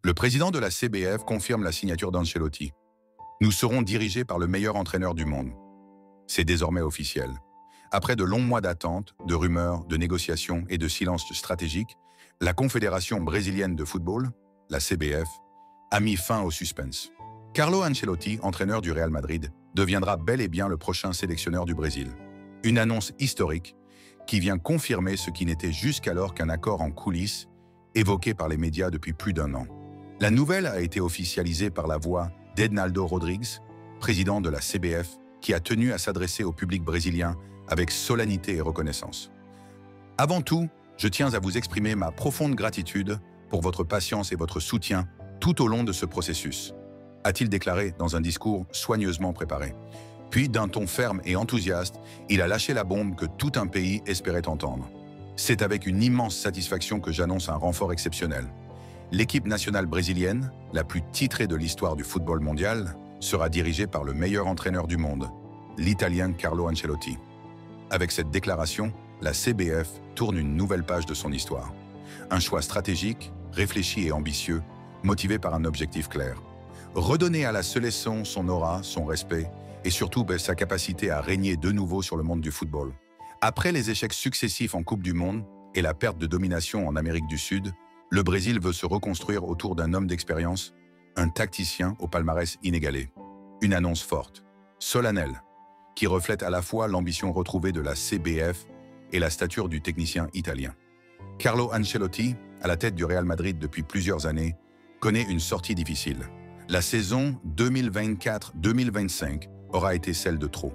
Le président de la CBF confirme la signature d'Ancelotti. Nous serons dirigés par le meilleur entraîneur du monde. C'est désormais officiel. Après de longs mois d'attente, de rumeurs, de négociations et de silence stratégique, la Confédération brésilienne de football, la CBF, a mis fin au suspense. Carlo Ancelotti, entraîneur du Real Madrid, deviendra bel et bien le prochain sélectionneur du Brésil. Une annonce historique qui vient confirmer ce qui n'était jusqu'alors qu'un accord en coulisses évoqué par les médias depuis plus d'un an. La nouvelle a été officialisée par la voix d'Ednaldo Rodrigues, président de la CBF, qui a tenu à s'adresser au public brésilien avec solennité et reconnaissance. Avant tout, je tiens à vous exprimer ma profonde gratitude pour votre patience et votre soutien tout au long de ce processus, a-t-il déclaré dans un discours soigneusement préparé. Puis, d'un ton ferme et enthousiaste, il a lâché la bombe que tout un pays espérait entendre. C'est avec une immense satisfaction que j'annonce un renfort exceptionnel. L'équipe nationale brésilienne, la plus titrée de l'histoire du football mondial, sera dirigée par le meilleur entraîneur du monde, l'Italien Carlo Ancelotti. Avec cette déclaration, la CBF tourne une nouvelle page de son histoire. Un choix stratégique, réfléchi et ambitieux, motivé par un objectif clair. Redonner à la sélection son aura, son respect et surtout sa capacité à régner de nouveau sur le monde du football. Après les échecs successifs en Coupe du Monde et la perte de domination en Amérique du Sud, le Brésil veut se reconstruire autour d'un homme d'expérience, un tacticien au palmarès inégalé. Une annonce forte, solennelle, qui reflète à la fois l'ambition retrouvée de la CBF et la stature du technicien italien. Carlo Ancelotti, à la tête du Real Madrid depuis plusieurs années, connaît une sortie difficile. La saison 2024-2025 aura été celle de trop,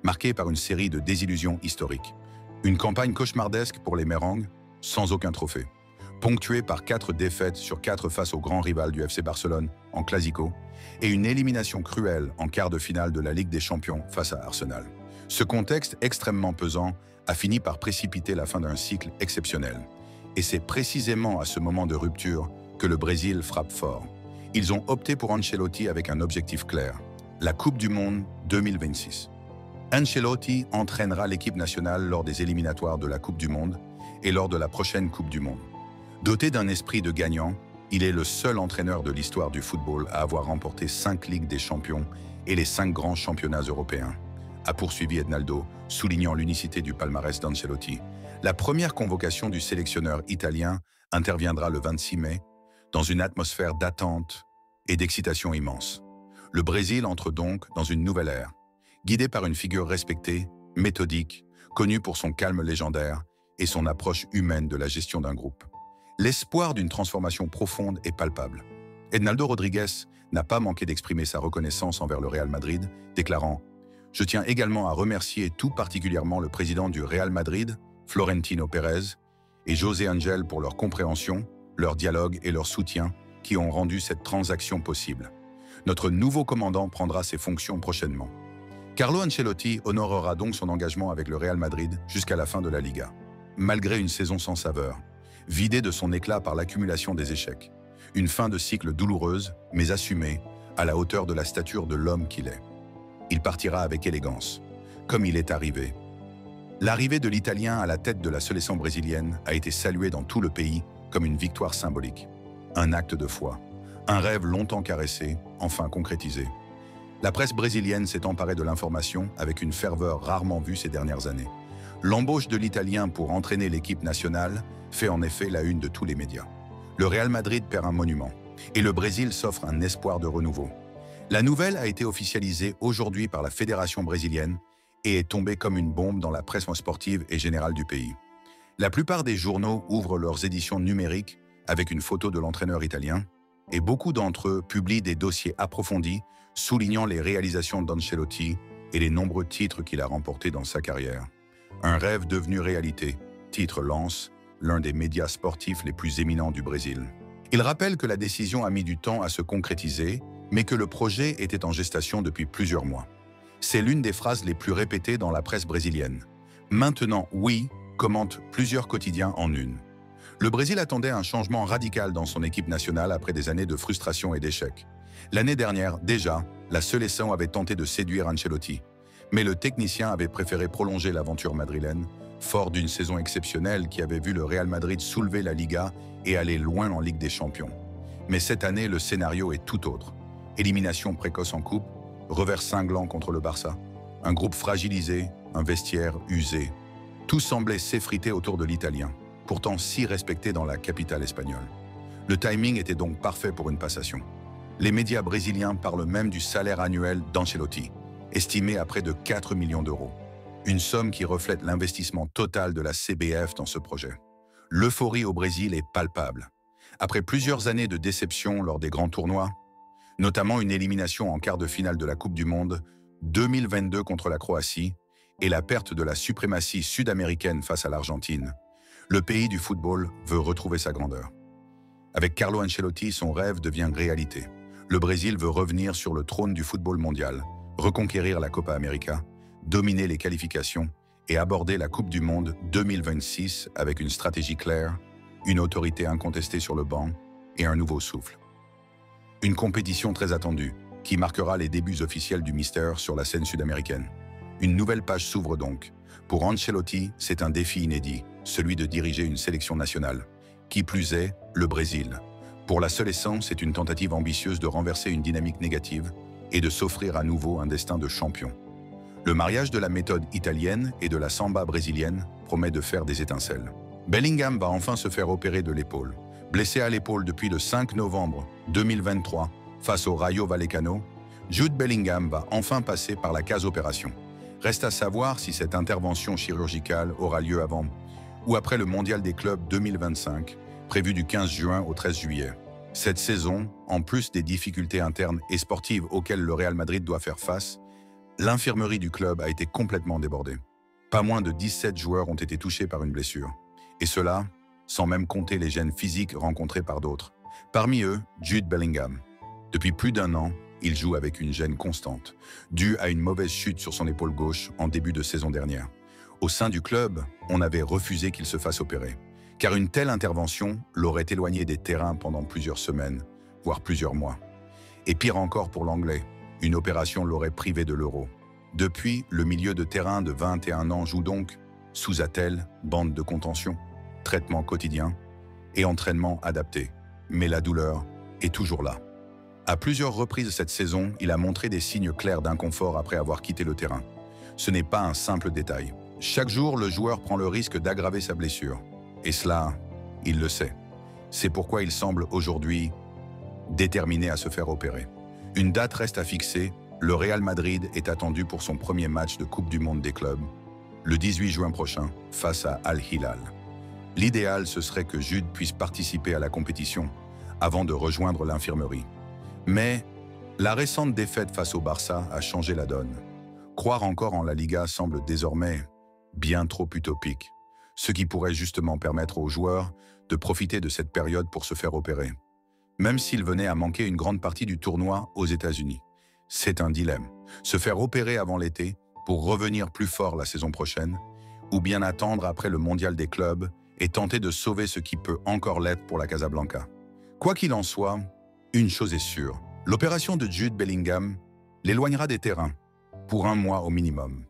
marquée par une série de désillusions historiques. Une campagne cauchemardesque pour les Merengues, sans aucun trophée, ponctuée par 4 défaites sur 4 face au grand rival du FC Barcelone en Clasico et une élimination cruelle en quart de finale de la Ligue des Champions face à Arsenal. Ce contexte extrêmement pesant a fini par précipiter la fin d'un cycle exceptionnel. Et c'est précisément à ce moment de rupture que le Brésil frappe fort. Ils ont opté pour Ancelotti avec un objectif clair, la Coupe du Monde 2026. Ancelotti entraînera l'équipe nationale lors des éliminatoires de la Coupe du Monde et lors de la prochaine Coupe du Monde. Doté d'un esprit de gagnant, il est le seul entraîneur de l'histoire du football à avoir remporté 5 Ligues des Champions et les 5 grands championnats européens, a poursuivi Ednaldo, soulignant l'unicité du palmarès d'Ancelotti. La première convocation du sélectionneur italien interviendra le 26 mai, dans une atmosphère d'attente et d'excitation immense. Le Brésil entre donc dans une nouvelle ère, guidé par une figure respectée, méthodique, connue pour son calme légendaire et son approche humaine de la gestion d'un groupe. L'espoir d'une transformation profonde est palpable. Ednaldo Rodrigues n'a pas manqué d'exprimer sa reconnaissance envers le Real Madrid, déclarant « Je tiens également à remercier tout particulièrement le président du Real Madrid, Florentino Pérez, et José Angel pour leur compréhension, leur dialogue et leur soutien qui ont rendu cette transaction possible. Notre nouveau commandant prendra ses fonctions prochainement. » Carlo Ancelotti honorera donc son engagement avec le Real Madrid jusqu'à la fin de la Liga. Malgré une saison sans saveur, vidée de son éclat par l'accumulation des échecs. Une fin de cycle douloureuse, mais assumée, à la hauteur de la stature de l'homme qu'il est. Il partira avec élégance, comme il est arrivé. L'arrivée de l'Italien à la tête de la sélection brésilienne a été saluée dans tout le pays comme une victoire symbolique. Un acte de foi, un rêve longtemps caressé, enfin concrétisé. La presse brésilienne s'est emparée de l'information avec une ferveur rarement vue ces dernières années. L'embauche de l'Italien pour entraîner l'équipe nationale fait en effet la une de tous les médias. Le Real Madrid perd un monument et le Brésil s'offre un espoir de renouveau. La nouvelle a été officialisée aujourd'hui par la Fédération brésilienne et est tombée comme une bombe dans la presse sportive et générale du pays. La plupart des journaux ouvrent leurs éditions numériques avec une photo de l'entraîneur italien et beaucoup d'entre eux publient des dossiers approfondis soulignant les réalisations d'Ancelotti et les nombreux titres qu'il a remportés dans sa carrière. Un rêve devenu réalité, titre Lance, l'un des médias sportifs les plus éminents du Brésil. Il rappelle que la décision a mis du temps à se concrétiser, mais que le projet était en gestation depuis plusieurs mois. C'est l'une des phrases les plus répétées dans la presse brésilienne. Maintenant, oui, commentent plusieurs quotidiens en une. Le Brésil attendait un changement radical dans son équipe nationale après des années de frustration et d'échecs. L'année dernière, déjà, la sélection avait tenté de séduire Ancelotti. Mais le technicien avait préféré prolonger l'aventure madrilène, fort d'une saison exceptionnelle qui avait vu le Real Madrid soulever la Liga et aller loin en Ligue des Champions. Mais cette année, le scénario est tout autre. Élimination précoce en coupe, revers cinglant contre le Barça, un groupe fragilisé, un vestiaire usé. Tout semblait s'effriter autour de l'Italien, pourtant si respecté dans la capitale espagnole. Le timing était donc parfait pour une passation. Les médias brésiliens parlent même du salaire annuel d'Ancelotti, estimé à près de 4 millions d'euros. Une somme qui reflète l'investissement total de la CBF dans ce projet. L'euphorie au Brésil est palpable. Après plusieurs années de déception lors des grands tournois, notamment une élimination en quart de finale de la Coupe du Monde 2022 contre la Croatie et la perte de la suprématie sud-américaine face à l'Argentine, le pays du football veut retrouver sa grandeur. Avec Carlo Ancelotti, son rêve devient réalité. Le Brésil veut revenir sur le trône du football mondial, reconquérir la Copa América, dominer les qualifications et aborder la Coupe du Monde 2026 avec une stratégie claire, une autorité incontestée sur le banc et un nouveau souffle. Une compétition très attendue, qui marquera les débuts officiels du Mister sur la scène sud-américaine. Une nouvelle page s'ouvre donc. Pour Ancelotti, c'est un défi inédit, celui de diriger une sélection nationale. Qui plus est, le Brésil. Pour la seule essence, c'est une tentative ambitieuse de renverser une dynamique négative et de s'offrir à nouveau un destin de champion. Le mariage de la méthode italienne et de la samba brésilienne promet de faire des étincelles. Bellingham va enfin se faire opérer de l'épaule. Blessé à l'épaule depuis le 5 novembre 2023 face au Rayo Vallecano, Jude Bellingham va enfin passer par la case opération. Reste à savoir si cette intervention chirurgicale aura lieu avant ou après le Mondial des clubs 2025, prévu du 15 juin au 13 juillet. Cette saison, en plus des difficultés internes et sportives auxquelles le Real Madrid doit faire face, l'infirmerie du club a été complètement débordée. Pas moins de 17 joueurs ont été touchés par une blessure. Et cela, sans même compter les gènes physiques rencontrés par d'autres. Parmi eux, Jude Bellingham. Depuis plus d'1 an, il joue avec une gêne constante, due à une mauvaise chute sur son épaule gauche en début de saison dernière. Au sein du club, on avait refusé qu'il se fasse opérer, car une telle intervention l'aurait éloigné des terrains pendant plusieurs semaines, voire plusieurs mois. Et pire encore pour l'Anglais, une opération l'aurait privé de l'Euro. Depuis, le milieu de terrain de 21 ans joue donc sous attelle, bande de contention, traitement quotidien et entraînement adapté. Mais la douleur est toujours là. À plusieurs reprises cette saison, il a montré des signes clairs d'inconfort après avoir quitté le terrain. Ce n'est pas un simple détail. Chaque jour, le joueur prend le risque d'aggraver sa blessure. Et cela, il le sait. C'est pourquoi il semble aujourd'hui déterminé à se faire opérer. Une date reste à fixer. Le Real Madrid est attendu pour son premier match de Coupe du Monde des clubs, le 18 juin prochain, face à Al Hilal. L'idéal, ce serait que Jude puisse participer à la compétition avant de rejoindre l'infirmerie. Mais la récente défaite face au Barça a changé la donne. Croire encore en la Liga semble désormais bien trop utopique, ce qui pourrait justement permettre aux joueurs de profiter de cette période pour se faire opérer. Même s'il venait à manquer une grande partie du tournoi aux États-Unis. C'est un dilemme. Se faire opérer avant l'été pour revenir plus fort la saison prochaine, ou bien attendre après le mondial des clubs et tenter de sauver ce qui peut encore l'être pour la Casablanca. Quoi qu'il en soit, une chose est sûre, l'opération de Jude Bellingham l'éloignera des terrains, pour 1 mois au minimum.